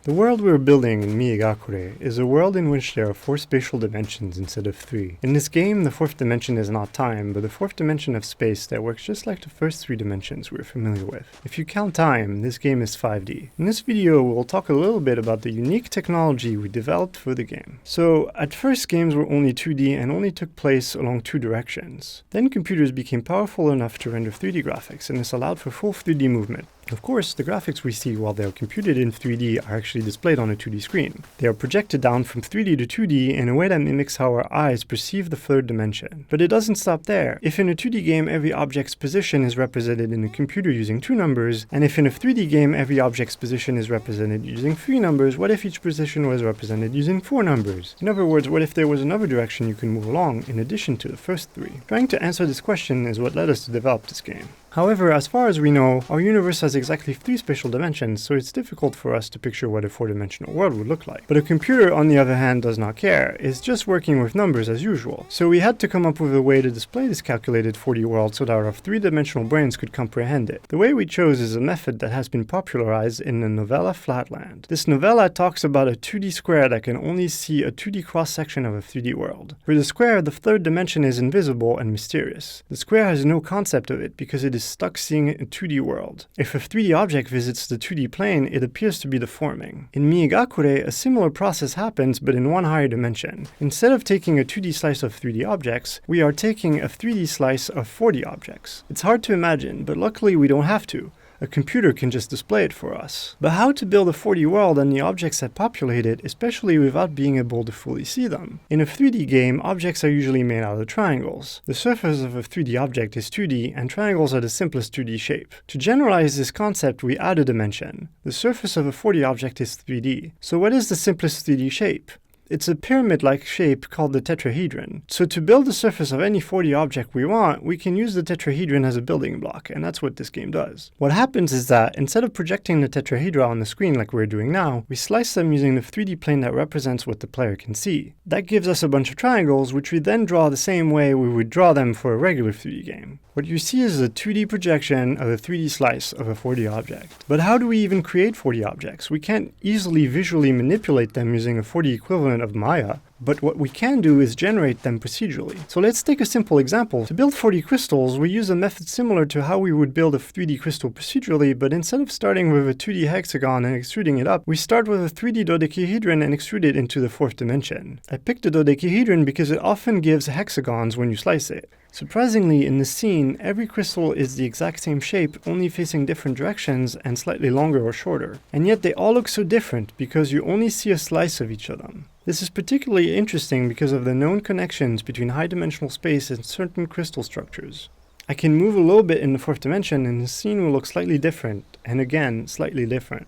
The world we're building in Miegakure is a world in which there are 4 spatial dimensions instead of 3. In this game, the 4th dimension is not time, but the 4th dimension of space that works just like the first 3 dimensions we're familiar with. If you count time, this game is 5D. In this video, we'll talk a little bit about the unique technology we developed for the game. So, at first games were only 2D and only took place along 2 directions. Then computers became powerful enough to render 3D graphics, and this allowed for full 3D movement. Of course, the graphics we see while they are computed in 3D are actually displayed on a 2D screen. They are projected down from 3D to 2D in a way that mimics how our eyes perceive the 3rd dimension. But it doesn't stop there. If in a 2D game every object's position is represented in a computer using 2 numbers, and if in a 3D game every object's position is represented using 3 numbers, what if each position was represented using 4 numbers? In other words, what if there was another direction you can move along in addition to the first 3? Trying to answer this question is what led us to develop this game. However, as far as we know, our universe has exactly 3 spatial dimensions, so it's difficult for us to picture what a 4-dimensional world would look like. But a computer, on the other hand, does not care. It's just working with numbers as usual. So we had to come up with a way to display this calculated 4D world so that our 3-dimensional brains could comprehend it. The way we chose is a method that has been popularized in the novella Flatland. This novella talks about a 2D square that can only see a 2D cross-section of a 3D world. For the square, the 3rd dimension is invisible and mysterious. The square has no concept of it because it is stuck seeing a 2D world. If a 3D object visits the 2D plane, it appears to be deforming. In Miegakure, a similar process happens, but in one higher dimension. Instead of taking a 2D slice of 3D objects, we are taking a 3D slice of 4D objects. It's hard to imagine, but luckily we don't have to. A computer can just display it for us. But how to build a 4D world and the objects that populate it, especially without being able to fully see them? In a 3D game, objects are usually made out of triangles. The surface of a 3D object is 2D, and triangles are the simplest 2D shape. To generalize this concept, we add a dimension. The surface of a 4D object is 3D. So what is the simplest 3D shape? It's a pyramid-like shape called the tetrahedron. So to build the surface of any 4D object we want, we can use the tetrahedron as a building block, and that's what this game does. What happens is that, instead of projecting the tetrahedra on the screen like we're doing now, we slice them using the 3D plane that represents what the player can see. That gives us a bunch of triangles, which we then draw the same way we would draw them for a regular 3D game. What you see is a 2D projection of a 3D slice of a 4D object. But how do we even create 4D objects? We can't easily visually manipulate them using a 4D equivalent of Maya, but what we can do is generate them procedurally. So let's take a simple example. To build 4D crystals, we use a method similar to how we would build a 3D crystal procedurally, but instead of starting with a 2D hexagon and extruding it up, we start with a 3D dodecahedron and extrude it into the 4th dimension. I picked the dodecahedron because it often gives hexagons when you slice it. Surprisingly, in this scene, every crystal is the exact same shape, only facing different directions and slightly longer or shorter. And yet they all look so different because you only see a slice of each of them. This is particularly interesting because of the known connections between high-dimensional space and certain crystal structures. I can move a little bit in the 4th dimension and the scene will look slightly different, and again, slightly different.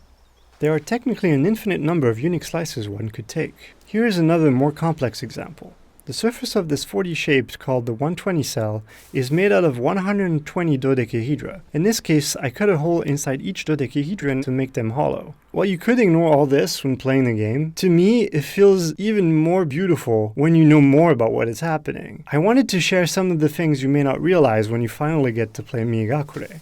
There are technically an infinite number of unique slices one could take. Here is another more complex example. The surface of this 4D shape, called the 120 cell, is made out of 120 dodecahedra. In this case, I cut a hole inside each dodecahedron to make them hollow. While you could ignore all this when playing the game, to me, it feels even more beautiful when you know more about what is happening. I wanted to share some of the things you may not realize when you finally get to play Miegakure.